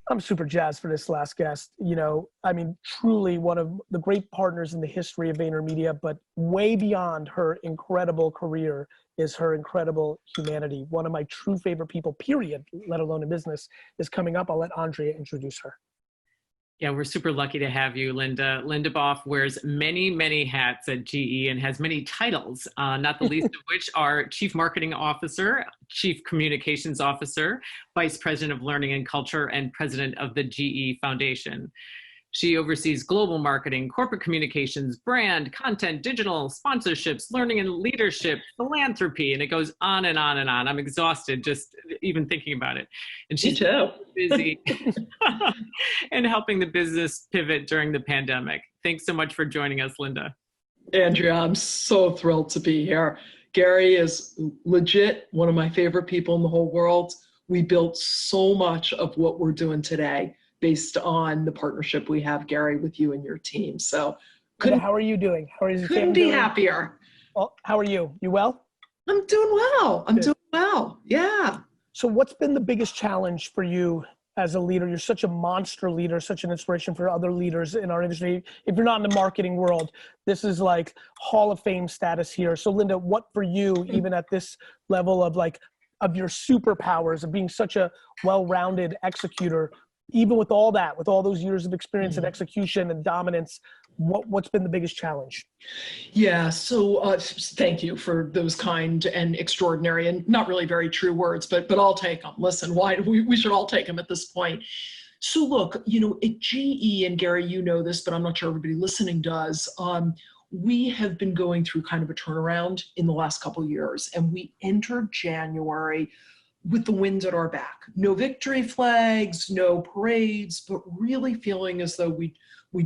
I'm super jazzed for this last guest. You know, I mean, truly one of the great partners in the history of VaynerMedia, but way beyond her incredible career is her incredible humanity. One of my true favorite people, period, let alone in business, is coming up. I'll let Andrea introduce her. Yeah, we're super lucky to have you, Linda. Linda Boff wears many, many hats at GE and has many titles, not the least of which are Chief Marketing Officer, Chief Communications Officer, Vice President of Learning and Culture, and President of the GE Foundation. She oversees global marketing, corporate communications, brand, content, digital, sponsorships, learning and leadership, philanthropy, and it goes on and on and on. I'm exhausted just even thinking about it. And she's busy and helping the business pivot during the pandemic. Thanks so much for joining us, Linda. Andrea, I'm so thrilled to be here. Gary is legit one of my favorite people in the whole world. We built so much of what we're doing today based on the partnership we have, Gary, with you and your team. So how are you doing? How is your couldn't be happier. Well, how are you? You well? I'm doing well. I'm doing well. Yeah. So what's been the biggest challenge for you as a leader? You're such a monster leader, such an inspiration for other leaders in our industry. If you're not in the marketing world, this is like Hall of Fame status here. So Linda, what for you, even at this level of of your superpowers of being such a well-rounded executor, even with all that, with all those years of experience and execution and dominance, what's been the biggest challenge? Yeah, so thank you for those kind and extraordinary and not really very true words, but I'll take them. Listen, we should all take them at this point. So look, you know, at GE, and Gary, you know this, but I'm not sure everybody listening does, we have been going through kind of a turnaround in the last couple of years, and we entered January with the wind at our back. No victory flags, no parades, but really feeling as though we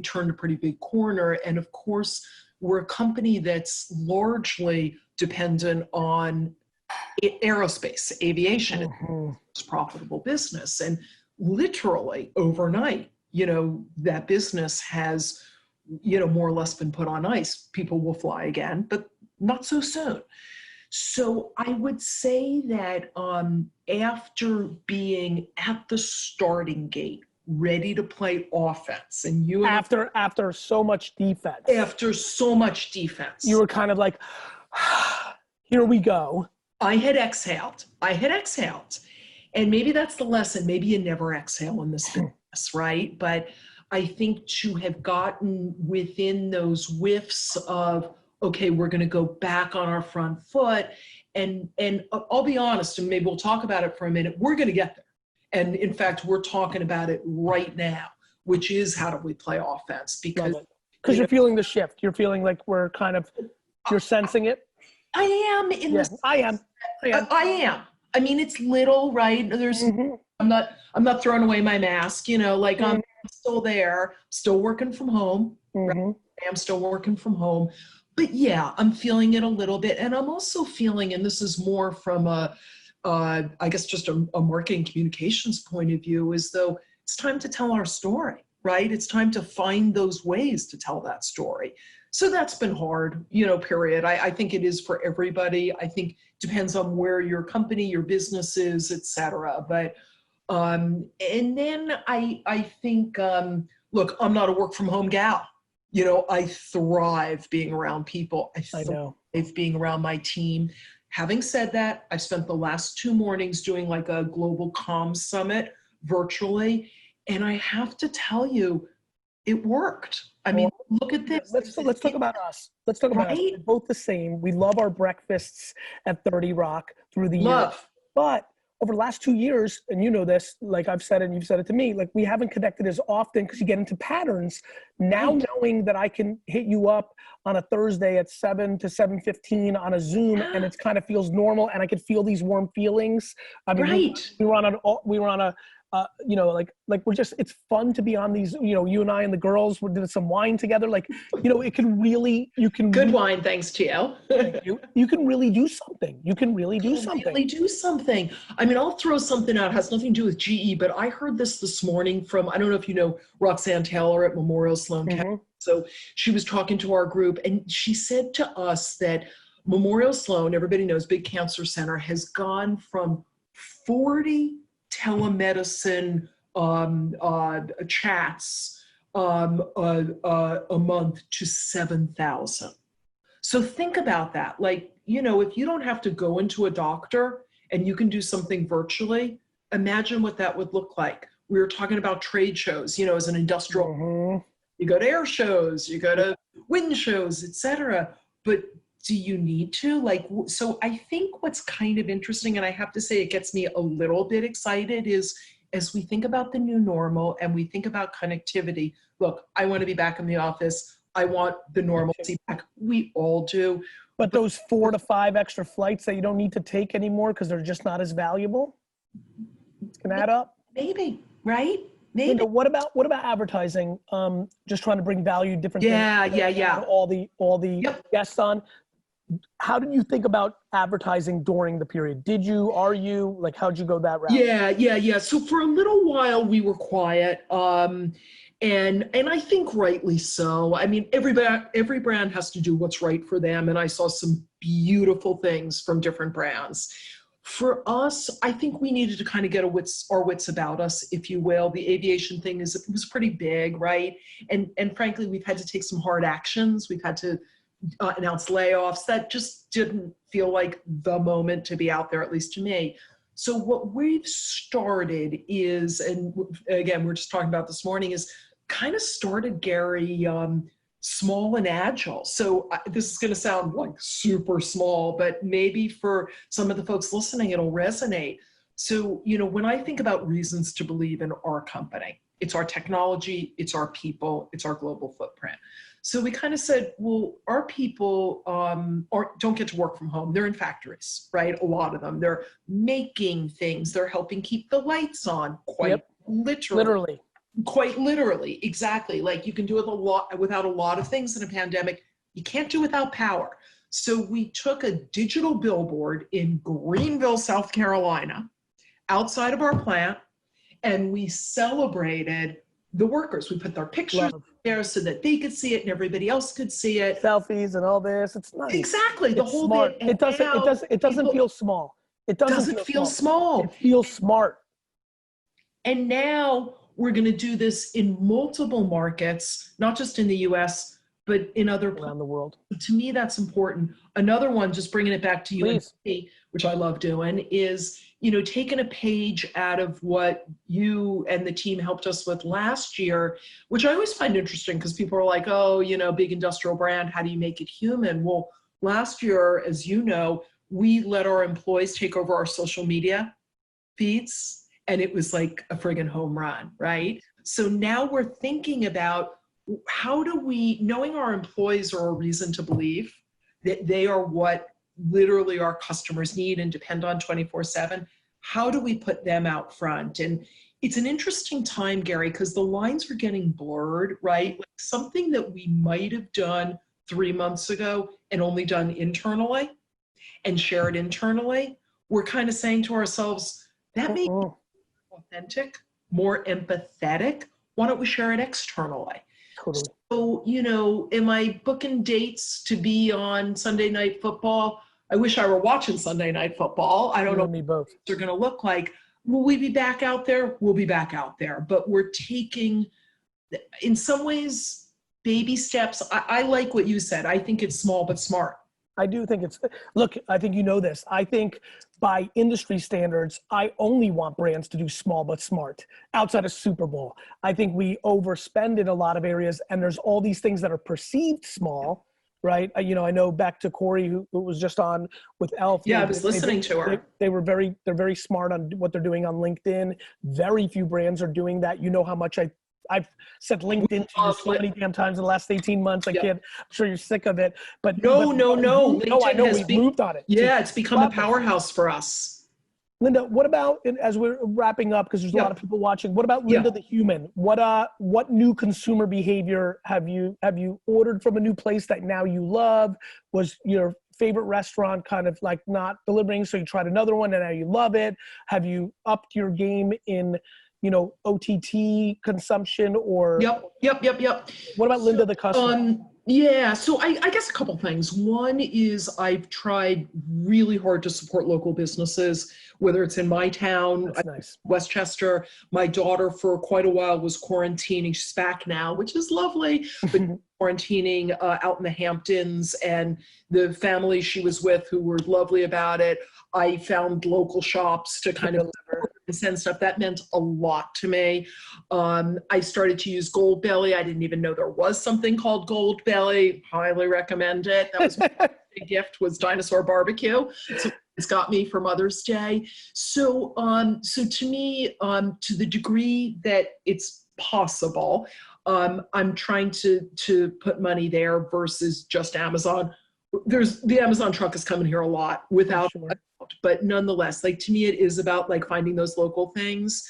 turned a pretty big corner. And of course, we're a company that's largely dependent on aerospace, aviation. It's a profitable business. And literally overnight, you know, that business has, you know, more or less been put on ice. People will fly again, but not so soon. So I would say that after being at the starting gate, ready to play offense, and you after so much defense, you were kind of like, here we go. I had exhaled, and maybe that's the lesson. Maybe you never exhale in this business, right? But I think to have gotten within those whiffs of, okay, we're going to go back on our front foot. And I'll be honest, and maybe we'll talk about it for a minute. We're going to get there. And in fact, we're talking about it right now, which is how do we play offense? Because you're feeling the shift. You're feeling like we're kind of, you're sensing it. I am. I am. I mean, it's little, right? There's, I'm not throwing away my mask, you know, like I'm still there, still working from home. Right? I'm still working from home. But yeah, I'm feeling it a little bit. And I'm also feeling, and this is more from I guess just a marketing communications point of view, is though it's time to tell our story, right? It's time to find those ways to tell that story. So that's been hard, you know, period. I think it is for everybody. I think it depends on where your company, your business is, et cetera. But, and then I think, look, I'm not a work from home gal. You know, I thrive being around people. I thrive being around my team. Having said that, I've spent the last 2 mornings doing like a global comms summit virtually. And I have to tell you, it worked. I mean, look at this. Let's talk about us. Let's talk about us. We're both the same. We love our breakfasts at 30 Rock through the year. But over the last 2 years, and you know this, like I've said it and you've said it to me, like we haven't connected as often because you get into patterns. Now knowing that I can hit you up on a Thursday at 7 to 7:15 on a Zoom, and it kind of feels normal, and I could feel these warm feelings. I mean, we were on a you know, like we're just, it's fun to be on these, you know, you and I and the girls, we did some wine together. Like, you know, it can really, you can good wine. Thanks to you. You can really do something. You can really do something. Really do something. I mean, I'll throw something out. It has nothing to do with GE, but I heard this morning from, I don't know if you know, Roxanne Taylor at Memorial Sloan. So she was talking to our group and she said to us that Memorial Sloan, everybody knows, big cancer center, has gone from 40 telemedicine chats a month to 7,000. So think about that. Like, you know, if you don't have to go into a doctor and you can do something virtually, imagine what that would look like. We were talking about trade shows, you know, as an industrial, you go to air shows, you go to wind shows, etc. But do you need to? Like, so I think what's kind of interesting, and I have to say it gets me a little bit excited, is as we think about the new normal and we think about connectivity, look, I want to be back in the office. I want the normalcy back. We all do. But those 4 to 5 extra flights that you don't need to take anymore because they're just not as valuable, it's gonna add up. Maybe, right? Maybe. Linda, what about advertising? Just trying to bring value, different things. Yeah. All the guests on. How did you think about advertising during the period? Are you, like, how'd you go that route? Yeah. So for a little while we were quiet. And I think rightly so. I mean, every brand has to do what's right for them. And I saw some beautiful things from different brands. For us, I think we needed to kind of get our wits about us, if you will. The aviation thing was pretty big, right? And frankly, we've had to take some hard actions. We've had to announce layoffs. That just didn't feel like the moment to be out there, at least to me. So what we've started is, and again, we're just talking about this morning, is kind of started, Gary, small and agile. So this is going to sound like super small, but maybe for some of the folks listening, it'll resonate. So, you know, when I think about reasons to believe in our company, it's our technology, it's our people, it's our global footprint. So we kind of said, well, our people don't get to work from home. They're in factories, right? A lot of them. They're making things. They're helping keep the lights on, quite literally. Quite literally, exactly. Like, you can do it without a lot of things in a pandemic. You can't do without power. So we took a digital billboard in Greenville, South Carolina, outside of our plant, and we celebrated the workers. We put their pictures there so that they could see it and everybody else could see it. Selfies and all this. It's nice. Exactly. The whole smart. bit. It doesn't feel small. It doesn't feel small. It feels smart. And now we're going to do this in multiple markets, not just in the US, but in other around the world. To me, that's important. Another one, just bringing it back to you and me, which I love doing, is, you know, taking a page out of what you and the team helped us with last year, which I always find interesting because people are like, oh, you know, big industrial brand, how do you make it human? Well, last year, as you know, we let our employees take over our social media feeds. And it was like a friggin' home run, right? So now we're thinking about how do we, knowing our employees are a reason to believe that they are what literally our customers need and depend on 24/7, how do we put them out front? And it's an interesting time, Gary, because the lines are getting blurred, right? Like something that we might have done 3 months ago and only done internally and shared internally, we're kind of saying to ourselves, that may be authentic, more empathetic. Why don't we share it externally? Totally. So, you know, am I booking dates to be on Sunday Night Football? I wish I were watching Sunday Night Football. I don't know what they're going to look like. Will we be back out there? We'll be back out there. But we're taking, in some ways, baby steps. I like what you said. I think it's small but smart. I do think look, I think you know this. I think by industry standards, I only want brands to do small but smart outside of Super Bowl. I think we overspend in a lot of areas, and there's all these things that are perceived small, right? You know, I know back to Kory, who was just on with e.l.f. Yeah, I was listening to her. They're very smart on what they're doing on LinkedIn. Very few brands are doing that. You know how much I've said LinkedIn to you so many damn times in the last 18 months. I'm sure you're sick of it. But no. LinkedIn I know we've moved on it. Yeah, it's become a powerhouse for us. Linda, what about, as we're wrapping up, because there's a lot of people watching, what about Linda the human? What new consumer behavior have you ordered from a new place that now you love? Was your favorite restaurant kind of like not delivering, so you tried another one and now you love it? Have you upped your game in, you know, OTT consumption or? Yep. What about Linda the customer? Yeah, so I guess a couple things. One is I've tried really hard to support local businesses, whether it's in my town, That's nice. Westchester. My daughter for quite a while was quarantining. She's back now, which is lovely, but quarantining out in the Hamptons, and the family she was with who were lovely about it. I found local shops to kind of send stuff. That meant a lot to me. I started to use Gold Belly. I didn't even know there was something called Gold Belly. Highly recommend it. That was my big gift, was Dinosaur BBQ. So it's got me for Mother's Day. So, so to me, to the degree that it's possible, I'm trying to put money there versus just Amazon. The Amazon truck is coming here a lot without, but nonetheless, like, to me, it is about like finding those local things.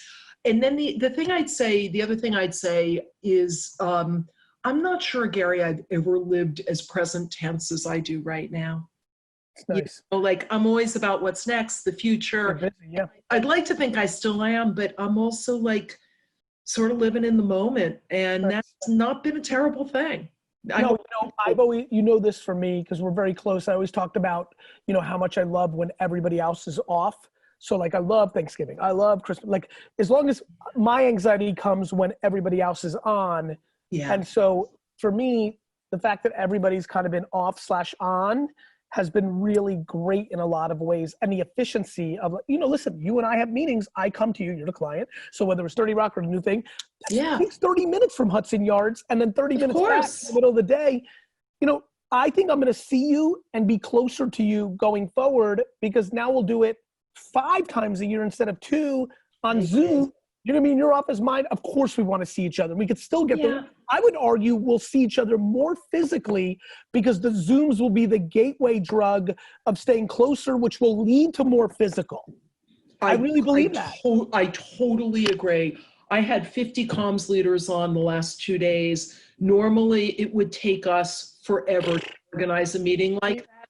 And then the other thing I'd say is, I'm not sure, Gary, I've ever lived as present tense as I do right now. Nice. You know, like, I'm always about what's next, the future. Busy, yeah. I'd like to think I still am, but I'm also like sort of living in the moment, and that's not been a terrible thing. No, I've always, this for me, because we're very close. I always talked about, how much I love when everybody else is off. So like, I love Thanksgiving. I love Christmas. Like, as long as my anxiety comes when everybody else is on. Yeah. And so for me, the fact that everybody's kind of been off/on has been really great in a lot of ways. And the efficiency of, listen, you and I have meetings. I come to you, you're the client. So whether it's 30 Rock or a new thing, it takes 30 minutes from Hudson Yards and then 30 minutes back in the middle of the day. I think I'm going to see you and be closer to you going forward, because now we'll do it 5 times a year instead of 2 on Zoom. You know what I mean? Your office, mine. Of course we want to see each other. We could still get there. I would argue we'll see each other more physically, because the Zooms will be the gateway drug of staying closer, which will lead to more physical. I really believe that. I totally agree. I had 50 comms leaders on the last 2 days. Normally it would take us forever to organize a meeting like that.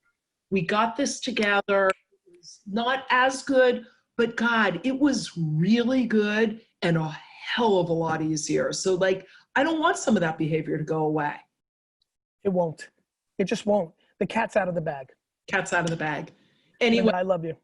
We got this together. It was not as good, but God, it was really good and a hell of a lot easier. So like, I don't want some of that behavior to go away. It won't. It just won't. The cat's out of the bag. Cat's out of the bag. Anyway, I love you.